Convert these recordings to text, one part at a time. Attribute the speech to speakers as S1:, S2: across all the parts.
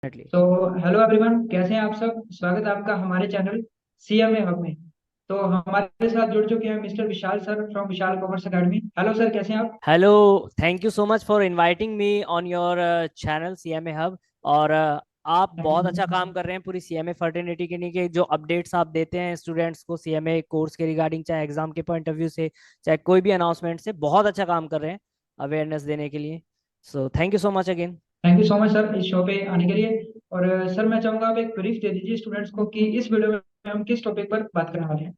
S1: Definitely.
S2: तो hello everyone, कैसे हैं आप सब। स्वागत है आपका हमारे चैनल सीएमए हब में। तो हमारे साथ जुड़ चुके हैं mister Vishal sir from Vishal commerce academy. Hello sir, कैसे हैं आप।
S1: Hello. Thank you so much for inviting me on your channel CMA hub. और आप
S2: थैंक
S1: बहुत
S2: यू।
S1: अच्छा काम कर रहे हैं पूरी सीएमए फर्टिनिटी के लिए, कि जो अपडेट्स आप देते हैं स्टूडेंट्स को सीएमए कोर्स के रिगार्डिंग, चाहे एग्जाम के पॉइंट ऑफ व्यू से, चाहे कोई भी अनाउंसमेंट से, बहुत अच्छा काम कर रहे हैं अवेयरनेस देने के लिए। So thank you so much again.
S2: Thank you so much sir इस शो पे आने के लिए। और सर, मैं चाहूंगा आप एक ब्रीफ दे दीजिए स्टूडेंट्स को कि इस वीडियो में हम किस टॉपिक पर बात करने वाले हैं।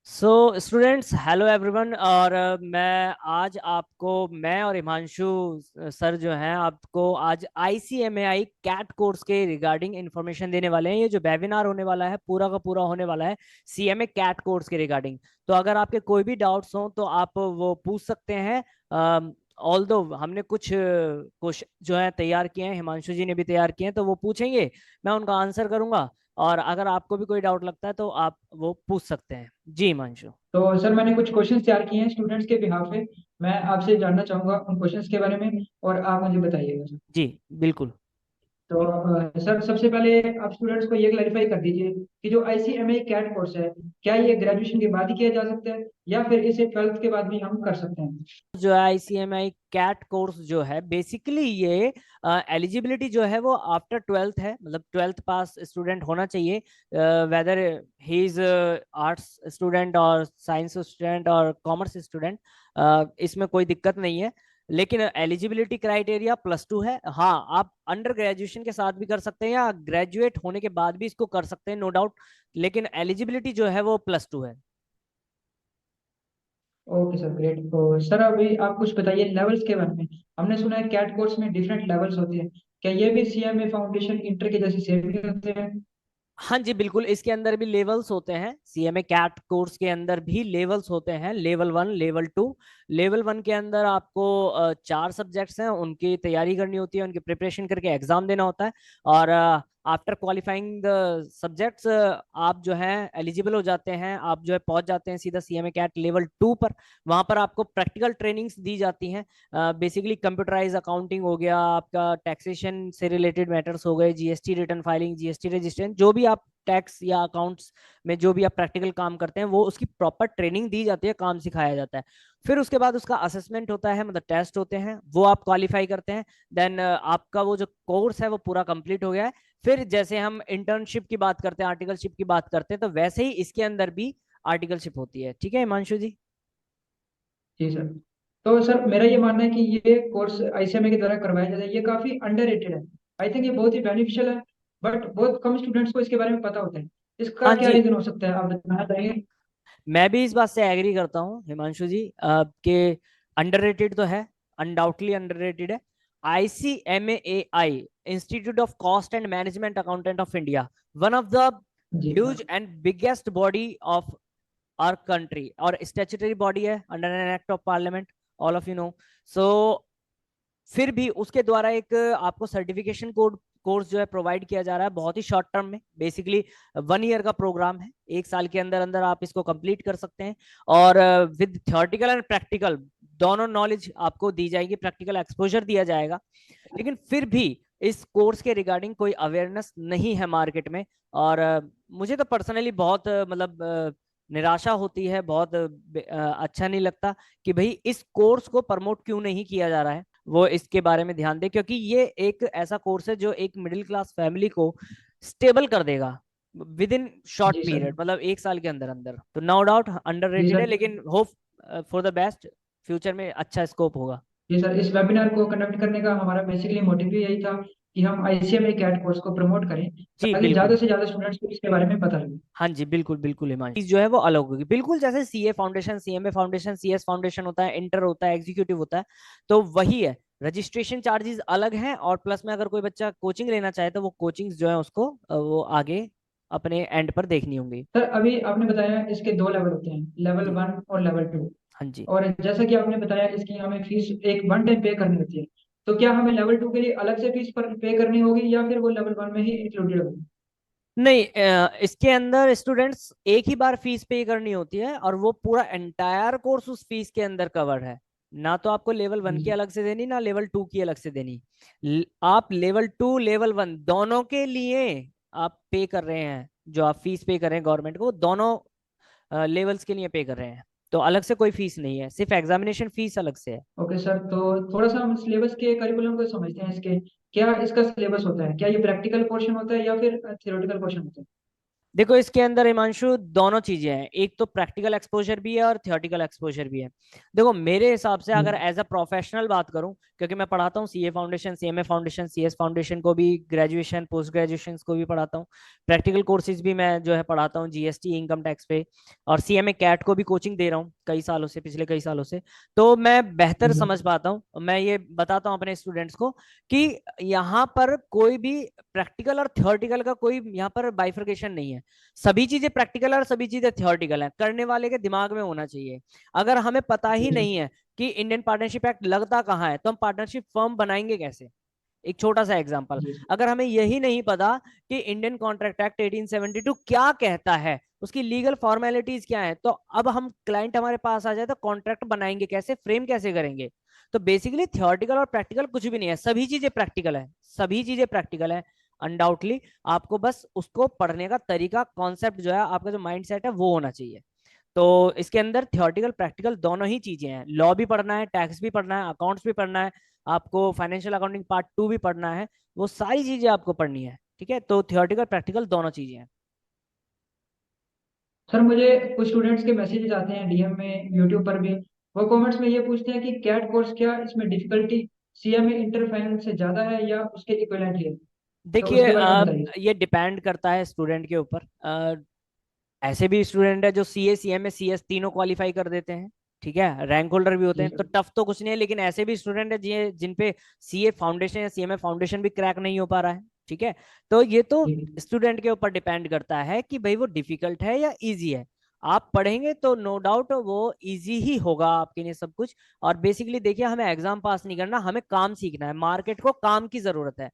S1: So students, hello everyone. और मैं आज आपको, मैं और हिमांशु सर जो हैं, आपको आज आईसीएमएआई कैट कोर्स के रिगार्डिंग इंफॉर्मेशन देने वाले हैं। ये जो वेबिनार होने वाला है पूरा का पूरा होने वाला है सीएमए कैट कोर्स के रिगार्डिंग। तो अगर आपके कोई भी डाउट्स हों तो आप वो पूछ सकते हैं। ऑल दो हमने कुछ क्वेश्चन जो है तैयार किए हैं, हिमांशु जी ने भी तैयार किए हैं, तो वो पूछेंगे, मैं उनका आंसर करूंगा। और अगर आपको भी कोई डाउट लगता है तो आप वो पूछ सकते हैं। जी हिमांशु।
S2: तो सर, मैंने कुछ क्वेश्चंस तैयार किए हैं स्टूडेंट्स के बिहाफ पे। मैं आपसे जानना चाहूंगा उन क्वेश्चंस के बारे में और आप मुझे बताइएगा सर।
S1: जी बिल्कुल।
S2: तो सर, सबसे पहले आप स्टूडेंट्स को ये क्लैरिफाई कर दीजिए कि जो आईसीएमए कैट कोर्स है, क्या ये ग्रेजुएशन के बाद ही किया जा सकता है या फिर इसे 12th के बाद भी हम कर सकते हैं।
S1: जो है आईसीएमआई कैट कोर्स जो है, बेसिकली ये एलिजिबिलिटी जो है वो आफ्टर ट्वेल्थ है, मतलब ट्वेल्थ पास स्टूडेंट होना चाहिए। Weather he is arts student और साइंस स्टूडेंट और कॉमर्स स्टूडेंट, इसमें कोई दिक्कत नहीं है। लेकिन एलिजिबिलिटी क्राइटेरिया +2 है। हाँ, आप अंडर ग्रेजुएशन के साथ भी कर सकते हैं या ग्रेजुएट होने के बाद भी इसको कर सकते हैं, नो डाउट। लेकिन एलिजिबिलिटी जो है वो +2 है।
S2: Okay sir, great. तो सर, अभी आप कुछ बताइए लेवल्स के बारे में। हमने सुना है कैट कोर्स में डिफरेंट लेवल्स होते हैं। क्या ये भी सीएमए फाउंडेशन इंटर के जैसे सेम ही होते हैं।
S1: हाँ जी बिल्कुल, इसके अंदर भी लेवल्स होते हैं। सीएमए कैट कोर्स के अंदर भी लेवल्स होते हैं, लेवल 1, लेवल 2। लेवल 1 के अंदर आपको 4 सब्जेक्ट्स हैं, उनकी तैयारी करनी होती है, उनकी प्रिपरेशन करके एग्जाम देना होता है। और आफ्टर क्वालिफाइंग द सब्जेक्ट्स आप जो है एलिजिबल हो जाते हैं, आप जो है पहुंच जाते हैं सीधा सीएमए कैट लेवल 2 पर। वहां पर आपको प्रैक्टिकल ट्रेनिंग्स दी जाती हैं। बेसिकली कंप्यूटराइज अकाउंटिंग हो गया, आपका टैक्सेशन से रिलेटेड मैटर्स हो गए, GST return filing, GST registration, जो भी आप टैक्स या अकाउंट्स में जो भी आप प्रैक्टिकल काम करते हैं, वो उसकी प्रॉपर ट्रेनिंग दी जाती है, काम सिखाया जाता है। फिर उसके बाद उसका असेसमेंट होता है, मतलब टेस्ट होते हैं, वो आप क्वालिफाई करते हैं। देन आपका वो जो कोर्स है वो पूरा कंप्लीट हो गया है। फिर जैसे हम इंटर्नशिप की बात करते हैं, आर्टिकलशिप की बात करते हैं, तो वैसे ही इसके अंदर भी आर्टिकलशिप होती है। ठीक है हिमांशु जी।
S2: जी सर। तो सर, मेरा ये मानना है कि ये कोर्स आईसीएमए के द्वारा करवाया जाता है, ये काफी अंडररेटेड है। आई थिंक ये बहुत ही बेनिफिशियल है, बट बहुत कम स्टूडेंट्स को इसके बारे में पता होता है। इसका
S1: हाँ
S2: क्या
S1: जी,
S2: रीजन हो सकता है, आप बताना चाहेंगे।
S1: मैं भी इस बात से एग्री करता हूँ हिमांशु जी, कि अंडररेटेड तो है, अनडाउटली अंडररेटेड है। ICMAI, institute of cost and management accountant of India, one of the
S2: जी
S1: huge and biggest body of our country, और स्टैट्यूटरी बॉडी है under an act of parliament, all of you know. So फिर भी उसके द्वारा एक आपको certification course जो है प्रोवाइड किया जा रहा है, बहुत ही शॉर्ट टर्म में। बेसिकली 1 ईयर का प्रोग्राम है, 1 साल के अंदर अंदर आप इसको कंप्लीट कर सकते हैं। और विद थियोरटिकल एंड प्रैक्टिकल दोनों नॉलेज आपको दी जाएगी, प्रैक्टिकल एक्सपोजर दिया जाएगा। लेकिन फिर भी इस कोर्स के रिगार्डिंग कोई अवेयरनेस नहीं है मार्केट में। और मुझे तो पर्सनली बहुत मतलब निराशा होती है, बहुत अच्छा नहीं लगता कि भाई इस कोर्स को प्रमोट क्यों नहीं किया जा रहा है। वो इसके बारे में ध्यान दे, क्योंकि ये एक ऐसा कोर्स है जो एक मिडिल क्लास फैमिली को स्टेबल कर देगा विद इन शॉर्ट
S2: जी सर।
S1: पीरियड, मतलब 1 साल के अंदर अंदर। तो नो डाउट
S2: जी
S1: अंडररेटेड है,
S2: सर।
S1: लेकिन hope for the best, future में अच्छा स्कोप होगा।
S2: जी सर, इस वेबिनार को कंडक्ट करने का हमारा बेसिकली मोटिव भी यही था कि हम आईसीएमए कैट कोर्स को प्रमोट करें
S1: जी
S2: ताकि
S1: बिल्कुल।
S2: ज्यादा से ज्यादा स्टूडेंट्स को इसके बारे में पता लगे।
S1: हाँ जी बिल्कुल बिल्कुल हिमांशु, चीज जो है वो अलग होगी बिल्कुल, जैसे CA foundation, CMA foundation, CS foundation होता है, इंटर होता है, एग्जीक्यूटिव होता है। तो वही है, रजिस्ट्रेशन चार्जेस अलग हैं, और प्लस में अगर कोई बच्चा कोचिंग लेना चाहे तो वो कोचिंग्स जो है उसको वो आगे अपने एंड पर देखनी होंगी।
S2: सर, अभी आपने बताया इसके दो लेवल होते हैं, लेवल
S1: जी।
S2: 1 और लेवल 2।
S1: हाँ जी।
S2: और जैसा कि आपने बताया इसकी हमें फीस एक वन टाइम पे करनी होती है। तो क्या हमें लेवल 2 के लिए अलग से फीस पर पे करनी होगी या फिर वो लेवल 1 में ही इंक्लूडेड होगी।
S1: नहीं, इसके अंदर स्टूडेंट्स एक ही बार फीस पे करनी होती है, और वो पूरा एंटायर कोर्स उस फीस के अंदर कवर है। ना तो आपको लेवल 1 की
S2: जी
S1: अलग से देनी, ना लेवल 2 की अलग से देनी। आप लेवल 2 लेवल 1 दोनों के लिए आप पे कर रहे हैं, जो आप फीस पे कर रहे हैं गवर्नमेंट को, वो दोनों लेवल्स के लिए पे कर रहे हैं। तो अलग से कोई फीस नहीं है, सिर्फ एग्जामिनेशन फीस अलग से है।
S2: ओके सर, तो थोड़ा सा हम सिलेबस के करिकुलम को समझते हैं इसके। क्या इसका सिलेबस होता है? क्या ये प्रैक्टिकल पोर्शन होता है या फिर थियोरेटिकल पोर्शन होता है?
S1: देखो इसके अंदर हिमांशु दोनों चीजें हैं, एक तो प्रैक्टिकल एक्सपोजर भी है और थियोरेटिकल एक्सपोजर भी है। देखो मेरे हिसाब से
S2: जी
S1: अगर एज अ प्रोफेशनल बात करूं, क्योंकि मैं पढ़ाता हूँ CA foundation, CMA foundation, CS foundation को भी, ग्रेजुएशन पोस्ट ग्रेजुएशन को भी पढ़ाता हूँ, प्रैक्टिकल कोर्सेज भी मैं जो है पढ़ाता हूँ जीएसटी इनकम टैक्स पे, और सीएमए कैट को भी कोचिंग दे रहा हूँ कई सालों से, पिछले कई सालों से। तो मैं बेहतर
S2: जी सर।
S1: समझ पाता हूँ, मैं ये बताता हूँ अपने स्टूडेंट्स को कि यहाँ पर कोई भी प्रैक्टिकल और थियोरेटिकल का कोई यहाँ पर बाइफर्केशन नहीं है। सभी चीजें प्रैक्टिकल और सभी चीजें थियोरेटिकल है, करने वाले के दिमाग में होना चाहिए। अगर हमें पता ही
S2: जी सर।
S1: नहीं है कि इंडियन पार्टनरशिप एक्ट लगता कहाँ है, तो हम पार्टनरशिप फर्म बनाएंगे कैसे? एक छोटा सा एग्जांपल,
S2: जी सर।
S1: अगर हमें यही नहीं पता कि इंडियन कॉन्ट्रैक्ट एक्ट 1872 क्या कहता है, उसकी लीगल फॉर्मेलिटीज क्या है, तो अब हम क्लाइंट हमारे पास आ जाए तो कॉन्ट्रैक्ट बनाएंगे कैसे, फ्रेम कैसे करेंगे? तो बेसिकली थियोरेटिकल और प्रैक्टिकल कुछ भी नहीं है, सभी चीजें प्रैक्टिकल है, सभी चीजें प्रैक्टिकल है अनडाउटली। आपको बस उसको पढ़ने का तरीका, कॉन्सेप्ट जो है, आपका जो माइंड सेट है वो होना चाहिए। तो इसके अंदर थियोरेटिकल प्रैक्टिकल दोनों ही चीजें हैं, लॉ भी पढ़ना है, टैक्स भी पढ़ना है, अकाउंट्स भी पढ़ना है, आपको फाइनेंशियल अकाउंटिंग पार्ट 2 भी पढ़ना है, वो सारी चीजें आपको पढ़नी है। ठीक है, तो थियोरेटिकल प्रैक्टिकल दोनों चीजें हैं।
S2: सर मुझे कुछ स्टूडेंट्स के मैसेजेस आते हैं डीएम में, यूट्यूब पर भी। वो कमेंट्स में ये पूछते हैं कि कैट कोर्स, क्या इसमें डिफिकल्टी सीएमए इंटर फाइनल से ज्यादा है या उसके इक्विवेलेंट ही है? तो
S1: देखिए
S2: उसके बारे में बताइए।
S1: ये डिपेंड करता है स्टूडेंट के ऊपर। ऐसे भी स्टूडेंट है जो सीए सीएमए सीएस तीनों क्वालिफाई कर देते हैं, ठीक है, रैंक होल्डर भी होते
S2: जी
S1: हैं, तो
S2: सर।
S1: टफ तो कुछ नहीं है। लेकिन ऐसे भी स्टूडेंट है जिन पे सीए फाउंडेशन या सीएमए फाउंडेशन भी क्रैक नहीं हो पा रहा है। ठीक है, तो ये तो
S2: जी
S1: स्टूडेंट के ऊपर डिपेंड करता है कि भाई वो डिफिकल्ट है या इजी है। आप पढ़ेंगे तो नो डाउट वो इजी ही होगा आपके लिए सब कुछ। और बेसिकली देखिए, हमें एग्जाम पास नहीं करना, हमें काम सीखना है, मार्केट को काम की जरूरत है।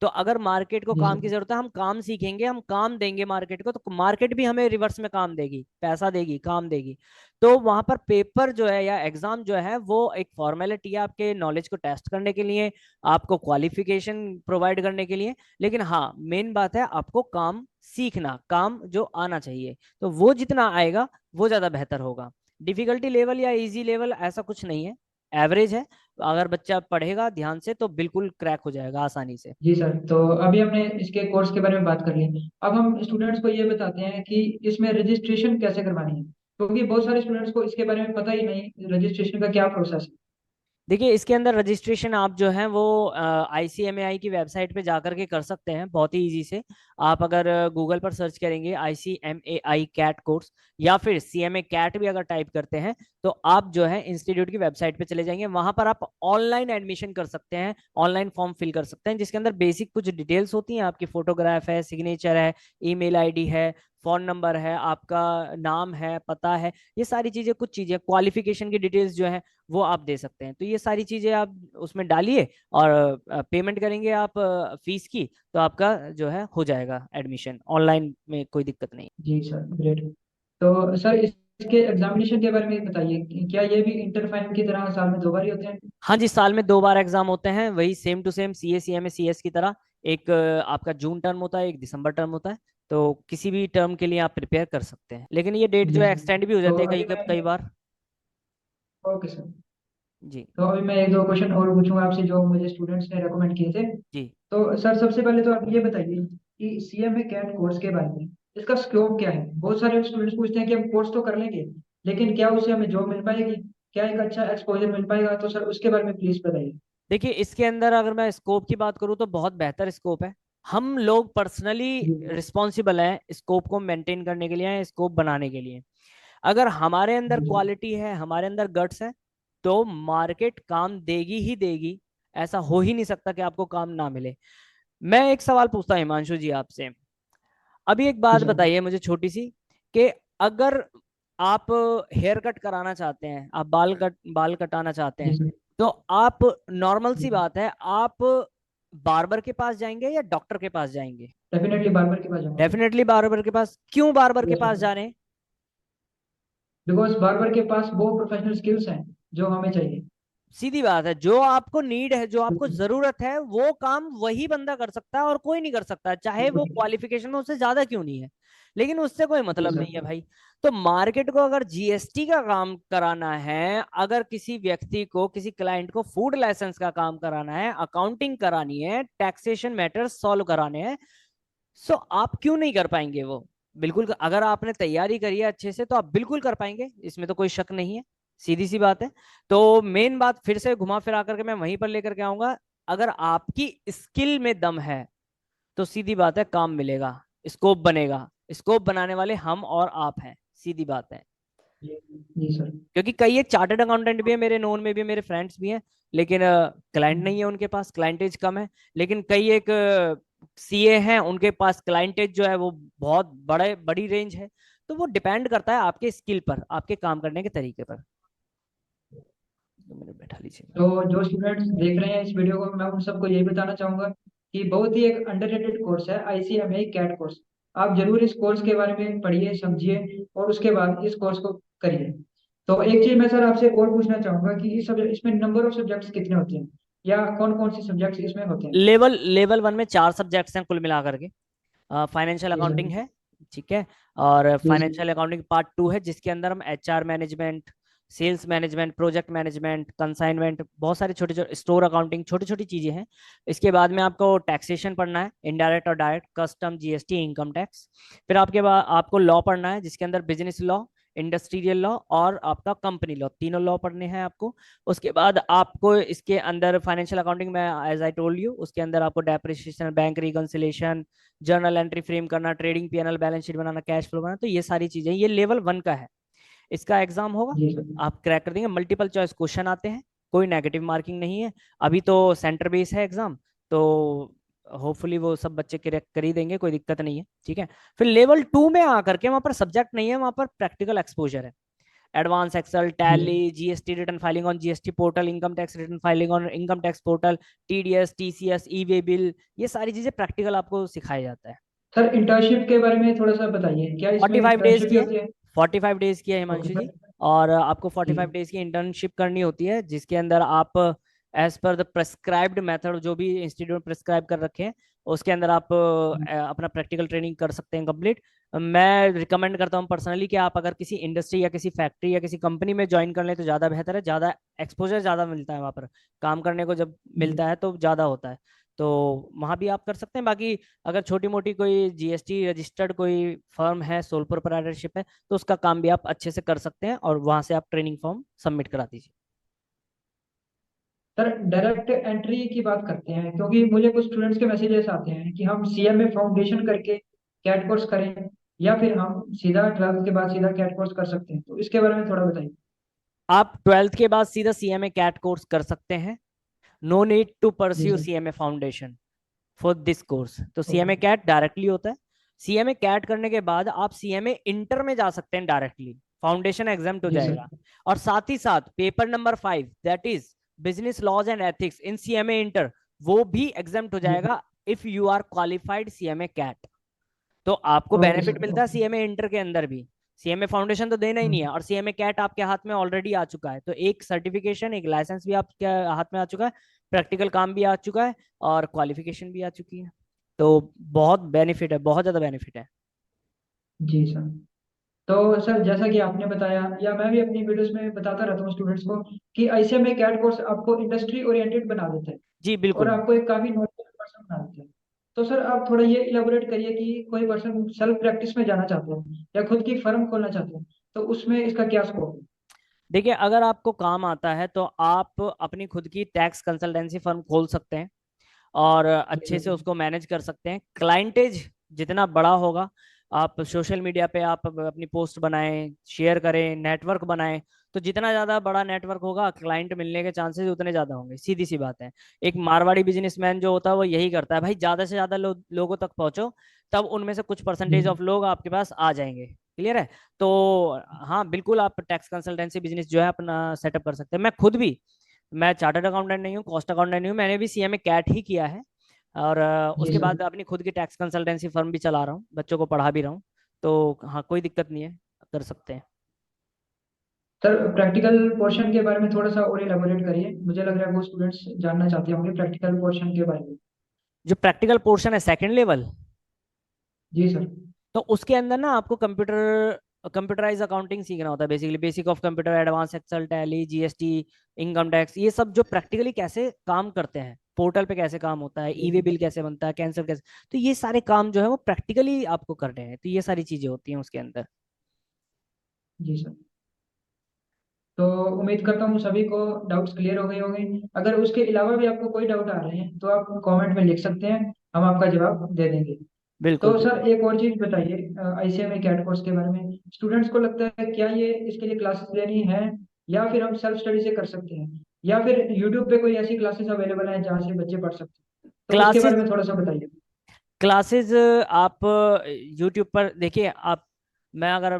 S1: तो अगर मार्केट को
S2: जी
S1: काम
S2: सर।
S1: की जरूरत है, हम काम सीखेंगे, हम काम देंगे मार्केट को, तो मार्केट भी हमें रिवर्स में काम देगी, पैसा देगी, काम देगी। तो वहां पर पेपर जो है या एग्जाम जो है वो एक फॉर्मेलिटी है आपके नॉलेज को टेस्ट करने के लिए, आपको क्वालिफिकेशन प्रोवाइड करने के लिए। लेकिन हाँ, मेन बात है आपको काम सीखना, काम जो आना चाहिए, तो वो जितना आएगा वो ज्यादा बेहतर होगा। डिफिकल्टी लेवल या इजी लेवल ऐसा कुछ नहीं है, एवरेज है। अगर बच्चा पढ़ेगा ध्यान से तो बिल्कुल क्रैक हो जाएगा आसानी से।
S2: जी सर, तो अभी हमने इसके कोर्स के बारे में बात कर ली। अब हम स्टूडेंट्स को ये बताते हैं कि इसमें रजिस्ट्रेशन कैसे करवानी है, क्योंकि बहुत सारे स्टूडेंट्स को इसके बारे में पता ही नहीं रजिस्ट्रेशन का क्या प्रोसेस है।
S1: देखिए इसके अंदर रजिस्ट्रेशन आप जो है वो आईसीएमएआई की वेबसाइट पे जाकर के कर सकते हैं, बहुत ही इजी से। आप अगर गूगल पर सर्च करेंगे आईसीएमएआई कैट कोर्स, या फिर सीएमए कैट भी अगर टाइप करते हैं, तो आप जो है इंस्टीट्यूट की वेबसाइट पे चले जाएंगे, वहां पर आप ऑनलाइन एडमिशन कर सकते हैं, ऑनलाइन फॉर्म फिल कर सकते हैं, जिसके अंदर बेसिक कुछ डिटेल्स होती हैं, आपकी फोटोग्राफ है, सिग्नेचर है, ईमेल आईडी है, फोन नंबर है, आपका नाम है, पता है, ये सारी चीजें, कुछ चीजें क्वालिफिकेशन की डिटेल्स जो है वो आप दे सकते हैं। तो ये सारी चीजें आप उसमें डालिए, और पेमेंट करेंगे आप फीस की, तो आपका जो है हो जाएगा एडमिशन ऑनलाइन में, कोई दिक्कत नहीं।
S2: जी सर, ग्रेट। तो सर इसके एग्जामिनेशन के बारे में बताइए कि क्या ये भी इंटर फाइनल की तरह साल में 2 बार ही होते हैं?
S1: हाँ जी, साल में 2 बार एग्जाम होते हैं, वही same to same CA CMA CS की तरह। एक आपका जून टर्म होता है, एक दिसंबर टर्म होता है। तो किसी भी टर्म के लिए आप प्रिपेयर कर सकते हैं, लेकिन ये डेट जो
S2: जी
S1: है
S2: सर।
S1: एक्सटेंड भी हो
S2: तो
S1: जाते हैं
S2: अभी
S1: कई
S2: मैं
S1: कई बार।
S2: Okay sir.
S1: जी।
S2: तो अभी मैं एक दो क्वेश्चन और पूछूंगा आपसे जो मुझे स्टूडेंट्स ने रेकमेंड किए थे।
S1: जी
S2: तो सर सबसे पहले तो आप ये बताइए कि सीएमए कैट कोर्स के बारे में, इसका स्कोप क्या है? बहुत सारे स्टूडेंट्स पूछते हैं कि हम कोर्स तो कर लेंगे, लेकिन क्या उससे हमें जॉब मिल पाएगी, क्या एक अच्छा एक्सपोजर मिल पाएगा? तो सर उसके बारे में प्लीज बताइए।
S1: देखिए, इसके अंदर अगर मैं स्कोप की बात करूँ तो बहुत बेहतर स्कोप है। हम लोग पर्सनली
S2: जी
S1: रिस्पॉन्सिबल हैं स्कोप को मेंटेन करने के लिए, स्कोप बनाने के लिए। अगर हमारे अंदर
S2: जी सर।
S1: क्वालिटी है, हमारे अंदर गट्स है, तो मार्केट काम देगी ही देगी। ऐसा हो ही नहीं सकता कि आपको काम ना मिले। मैं एक सवाल पूछता हूं हिमांशु जी आपसे, अभी एक
S2: जी
S1: बात
S2: सर।
S1: बताइए मुझे छोटी सी, कि अगर आप हेयर कट कराना चाहते हैं, आप बाल कटाना चाहते
S2: जी
S1: हैं,
S2: सर।
S1: तो आप, नॉर्मल सी
S2: जी
S1: बात है, आप बार्बर के पास जाएंगे या डॉक्टर के पास जाएंगे?
S2: डेफिनेटली बार्बर के पास जाऊंगा सर।
S1: डेफिनेटली बार्बर के पास। क्यों बार्बर के
S2: यस
S1: पास
S2: सर।
S1: जा रहे हैं?
S2: बिकॉज बार्बर के पास वो प्रोफेशनल स्किल्स हैं जो हमें चाहिए।
S1: सीधी बात है, जो आपको नीड है, जो आपको जरूरत है, वो काम वही बंदा कर सकता है और कोई नहीं कर सकता, चाहे वो
S2: बिल्कुल।
S1: क्वालिफिकेशन में उससे ज्यादा क्यों नहीं है। लेकिन उससे कोई
S2: जी
S1: मतलब
S2: सर।
S1: नहीं है भाई। तो मार्केट को अगर जीएसटी का काम कराना है, अगर किसी व्यक्ति को, किसी क्लाइंट को फूड लाइसेंस का काम कराना है, अकाउंटिंग करानी है, टैक्सेशन मैटर्स सॉल्व कराने हैं, सो आप क्यों नहीं कर पाएंगे वो। बिल्कुल, अगर आपने तैयारी करी है अच्छे से तो आप बिल्कुल कर पाएंगे, इसमें तो कोई शक नहीं है। सीधी सी बात है। तो मेन बात फिर से घुमा फिरा करके मैं वहीं पर लेकर के आऊंगा। अगर आपकी स्किल में दम है तो सीधी बात है, काम मिलेगा, स्कोप बनेगा। स्कोप बनाने वाले हम और आप हैं, सीधी बात है।
S2: जी जी सर।
S1: क्योंकि कई एक चार्टर्ड अकाउंटेंट भी है मेरे नोन में भी, मेरे फ्रेंड्स भी हैं, लेकिन क्लाइंट नहीं है उनके पास, क्लाइंटेज कम है। लेकिन कई एक सीए हैं, उनके पास क्लाइंटेज जो है वो बहुत बड़ी रेंज है। तो वो डिपेंड करता है आपके स्किल पर, आपके काम करने के तरीके पर। 2 मिनट बैठा लीजिए।
S2: तो जो स्टूडेंट्स देख रहे हैं इस वीडियो को, मैं उन सबको यही बताना चाहूंगा कि बहुत ही एक अंडररेटेड कोर्स है आईसीएमए कैट कोर्स। आप जरूर इस कोर्स के बारे में पढ़िए, समझिए, और उसके बाद इस कोर्स को करिए। तो एक चीज मैं सर आपसे और पूछना चाहूंगा कि इस सब्जेक्ट इसमें नंबर ऑफ सब्जेक्ट्स कितने होते हैं, या कौन कौन से सब्जेक्ट्स इसमें होते हैं?
S1: लेवल 1 में 4 सब्जेक्ट्स हैं कुल मिलाकर के। फाइनेंशियल
S2: जी सर।
S1: अकाउंटिंग है, ठीक है। और
S2: जी सर।
S1: फाइनेंशियल अकाउंटिंग पार्ट 2 है, जिसके अंदर हम HR management, sales management, project management, consignment, बहुत सारी छोटी छोटी स्टोर अकाउंटिंग, छोटी छोटी चीजें हैं। इसके बाद में आपको टैक्सेशन पढ़ना है, इनडायरेक्ट और direct, custom, GST, income tax. फिर आपके बाद आपको लॉ पढ़ना है, जिसके अंदर बिजनेस लॉ, इंडस्ट्रियल लॉ और आपका कंपनी लॉ, तीनों लॉ पढ़ने हैं आपको। उसके बाद आपको इसके अंदर फाइनेंशियल अकाउंटिंग में, एज आई टोल्ड यू, उसके अंदर आपको depreciation, bank reconciliation, journal entry frame करना, ट्रेडिंग पीएनएल बैलेंस शीट बनाना, कैश फ्लो बनाना, तो ये सारी चीजें, ये लेवल 1 का है। इसका एग्जाम होगा,
S2: जी सर।
S1: आप क्रैक कर देंगे। मल्टीपल चॉइस क्वेश्चन आते हैं, कोई नेगेटिव मार्किंग नहीं है। अभी तो सेंटर बेस है एग्जाम, तो होपफुली वो सब बच्चे क्रैक कर ही देंगे, कोई दिक्कत नहीं है, ठीक है। फिर लेवल 2 में आकर के वहां पर सब्जेक्ट नहीं है, वहां पर प्रैक्टिकल एक्सपोजर है। एडवांस एक्सेल,
S2: जी
S1: Tally,
S2: sir.
S1: GST return filing on GST portal, income tax return filing on income tax portal, TDS, TCS, e way bill, ये सारी चीजें प्रैक्टिकल आपको सिखाया जाता है।
S2: सर इंटर्नशिप के बारे में थोड़ा सा बताइए, क्या इसमें
S1: 45 डेज
S2: इंटर्नशिप
S1: की
S2: भी
S1: है।
S2: होती है?
S1: 45 डेज की है
S2: ओके
S1: हिमांशु जी।
S2: सर।
S1: और आपको
S2: जी।
S1: 45 डेज की इंटर्नशिप करनी होती है, जिसके अंदर आप as per the prescribed method, जो भी इंस्टीट्यूट प्रेस्क्राइब कर रखे हैं, उसके अंदर आप अपना प्रैक्टिकल ट्रेनिंग कर सकते हैं कंप्लीट। मैं रिकमेंड करता हूँ पर्सनली कि आप अगर किसी इंडस्ट्री या किसी फैक्ट्री या किसी कंपनी में ज्वाइन कर लें तो ज़्यादा बेहतर है। ज़्यादा एक्सपोजर ज़्यादा मिलता है वहाँ पर, काम करने को जब
S2: जी
S1: मिलता है तो ज़्यादा होता है। तो वहाँ भी आप कर सकते हैं। बाकी अगर छोटी मोटी कोई जीएसटी रजिस्टर्ड कोई फर्म है, सोल प्रोप्राइटरशिप है, तो उसका काम भी आप अच्छे से कर सकते हैं, और वहां से आप ट्रेनिंग फॉर्म सबमिट करा दीजिए।
S2: सर, डायरेक्ट एंट्री की बात करते हैं, क्योंकि मुझे कुछ स्टूडेंट्स के मैसेजेस आते हैं कि हम सीएमए फाउंडेशन करके कैट कोर्स करें, या फिर हम सीधा 12th के बाद सीधा कैट कोर्स कर सकते हैं, तो इसके बारे में थोड़ा बताइए।
S1: आप 12th के बाद सीधा सीएमए कैट कोर्स कर सकते हैं। नो नीड टू
S2: जी
S1: pursue
S2: sir.
S1: CMA foundation for this course. तो सीएमए
S2: ओके।
S1: कैट डायरेक्टली होता है। सीएमए कैट करने के बाद आप सीएमए इंटर में जा सकते हैं डायरेक्टली, फाउंडेशन एग्जाम हो
S2: जी सर।
S1: जाएगा। और साथ ही साथ paper number 5, that is business laws and ethics in CMA inter, वो भी एग्जाम हो
S2: जी
S1: जाएगा if you are qualified CMA CAT. तो आपको
S2: ओके
S1: बेनिफिट
S2: सर।
S1: मिलता है
S2: ओके।
S1: सीएमए इंटर के अंदर भी। सीएमए फाउंडेशन तो देना ही नहीं है, और सीएमए कैट आपके हाथ में ऑलरेडी आ चुका है, तो एक सर्टिफिकेशन, एक लाइसेंस भी आपके हाथ में आ चुका है, प्रैक्टिकल काम भी आ चुका है, और क्वालिफिकेशन भी आ चुकी है। तो बहुत बेनिफिट है, बहुत ज्यादा बेनिफिट है।
S2: जी सर। तो सर जैसा कि आपने बताया, या मैं भी अपनी वीडियोस में बताता रहता हूँ स्टूडेंट्स को, कि आईसीएमए कैट कोर्स आपको इंडस्ट्री ओरिएंटेड बना देता है,
S1: जी
S2: और
S1: बिल्कुल।
S2: आपको एक काफी नॉलेजेबल पर्सन बना देते हैं। तो सर आप थोड़ा ये इलाबोरेट करिए कि कोई पर्सन सेल्फ प्रैक्टिस में जाना चाहते हैं या खुद की फर्म खोलना चाहते हैं, तो उसमें इसका क्या स्कोप है?
S1: देखिए, अगर आपको काम आता है तो आप अपनी खुद की टैक्स कंसल्टेंसी फर्म खोल सकते हैं, और
S2: जी
S1: अच्छे
S2: सर।
S1: से उसको मैनेज कर सकते हैं। क्लाइंटेज जितना बड़ा होगा, आप सोशल मीडिया पे आप अपनी पोस्ट बनाएं, शेयर करें, नेटवर्क बनाएं, तो जितना ज्यादा बड़ा नेटवर्क होगा, क्लाइंट मिलने के चांसेस उतने ज्यादा होंगे। सीधी सी बात है। एक मारवाड़ी बिजनेसमैन जो होता है वो यही करता है भाई, ज्यादा से ज्यादा लोगों तक पहुंचो, तब उनमें से कुछ
S2: जी
S1: परसेंटेज ऑफ लोग आपके पास आ जाएंगे। क्लियर है। तो हाँ बिल्कुल, आप टैक्स कंसल्टेंसी बिजनेस जो है अपना सेटअप कर सकते हैं। मैं खुद भी, मैं चार्टर्ड अकाउंटेंट नहीं हूँ, कॉस्ट अकाउंटेंट नहीं हूँ, मैंने भी सीएमए कैट ही किया है। और
S2: जी
S1: उसके
S2: सर।
S1: बाद अपनी खुद की टैक्स कंसल्टेंसी फर्म भी चला रहा हूँ, बच्चों को पढ़ा भी रहा हूँ। तो हाँ, कोई दिक्कत नहीं है, कर सकते हैं।
S2: सर प्रैक्टिकल पोर्शन के बारे में थोड़ा सा और इलेबोरेट करिए, मुझे लग रहा है वो स्टूडेंट्स जानना चाहते होंगे प्रैक्टिकल पोर्शन के बारे में।
S1: जो प्रैक्टिकल पोर्शन है सेकंड लेवल,
S2: जी सर।
S1: तो उसके अंदर ना आपको कंप्यूटराइज अकाउंटिंग सीखना होता है, basically basic of computer, advance Excel, Tally, GST, income tax, ये सब जो प्रैक्टिकली कैसे काम करते हैं, पोर्टल पे कैसे काम होता है, ई वे बिल कैसे बनता है, कैंसिल कैसे, तो ये सारे काम जो है वो प्रैक्टिकली आपको करने हैं, तो ये सारी चीजें होती हैं उसके अंदर।
S2: जी सर। तो उम्मीद करता हूँ सभी को डाउट्स क्लियर हो गए होंगे। अगर उसके अलावा भी आपको कोई डाउट आ रहे हैं तो आप कमेंट में लिख सकते हैं, हम आपका जवाब दे देंगे।
S1: बिल्कुल
S2: तो
S1: बिल्कुल।
S2: सर एक और चीज बताइए, आईसीएमए कैट कोर्स के बारे में स्टूडेंट्स को लगता है क्या ये इसके लिए क्लासेस लेनी है, या फिर हम सेल्फ स्टडी से कर सकते हैं, या फिर यूट्यूब पे कोई ऐसी क्लासेस अवेलेबल है जहाँ से बच्चे पढ़ सकते हैं? तो उसके
S1: क्लासेस
S2: बारे में थोड़ा सा बताइए।
S1: क्लासेस आप यूट्यूब पर देखिए आप, मैं अगर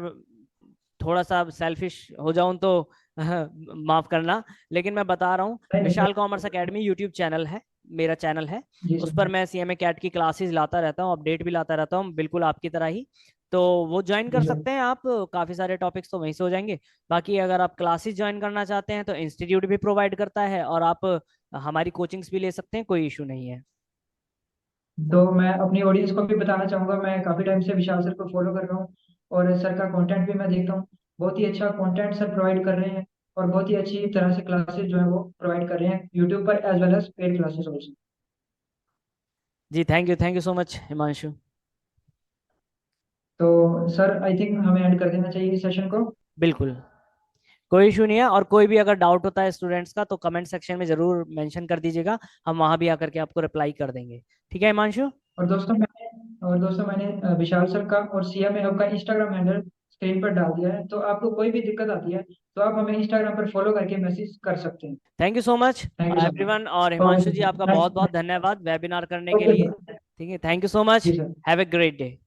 S1: थोड़ा सा सेल्फिश हो जाऊं तो माफ करना, लेकिन मैं बता रहा हूँ,
S2: नहीं नहीं
S1: Vishal commerce
S2: sir.
S1: Academy YouTube channel है, मेरा चैनल है।
S2: जी
S1: उस
S2: सर।
S1: पर मैं सीएमए कैट की क्लासेस लाता रहता हूँ, अपडेट भी लाता रहता हूँ, बिल्कुल आपकी तरह ही। तो वो ज्वाइन कर
S2: जी सर।
S1: सकते हैं आप, काफ़ी सारे टॉपिक्स तो वहीं से हो जाएंगे। बाकी अगर आप क्लासेस ज्वाइन करना चाहते हैं तो इंस्टीट्यूट भी प्रोवाइड करता है, और आप हमारी कोचिंग्स भी ले सकते हैं, कोई इशू नहीं है।
S2: तो मैं अपनी ऑडियंस को भी बताना चाहूंगा, मैं काफी टाइम से विशाल सर को फॉलो कर रहा हूँ, और सर का कंटेंट भी मैं देखता हूँ। बहुत ही अच्छा कंटेंट सर प्रोवाइड कर रहे हैं, और बहुत ही अच्छी तरह से क्लासेस जो है वो प्रोवाइड कर रहे हैं यूट्यूब पर, as well as paid classes also.
S1: जी thank you so much Himanshu.
S2: तो सर आई थिंक हमें एंड कर देना चाहिए इस सेशन को।
S1: बिल्कुल, कोई इशू नहीं है, और कोई भी अगर डाउट होता है स्टूडेंट्स का तो कमेंट सेक्शन में जरूर मेंशन कर दीजिएगा, हम वहां भी आकर के आपको रिप्लाई कर देंगे। ठीक है हिमांशु।
S2: और दोस्तों मैंने विशाल सर का और सीएमए हब का इंस्टाग्राम हैंडल स्क्रीन पर डाल दिया है, तो आपको कोई भी दिक्कत आती है तो आप हमें इंस्टाग्राम पर फॉलो करके मैसेज कर सकते हैं।
S1: Thank you so much
S2: thank you sir
S1: everyone, और
S2: मच।
S1: हिमांशु जी
S2: ओके
S1: आपका बहुत
S2: थैंक्स।
S1: बहुत धन्यवाद वेबिनार करने के
S2: ओके
S1: लिए।
S2: सर।
S1: ठीक है, थैंक यू सो मच।
S2: जी sir.
S1: Have a great day.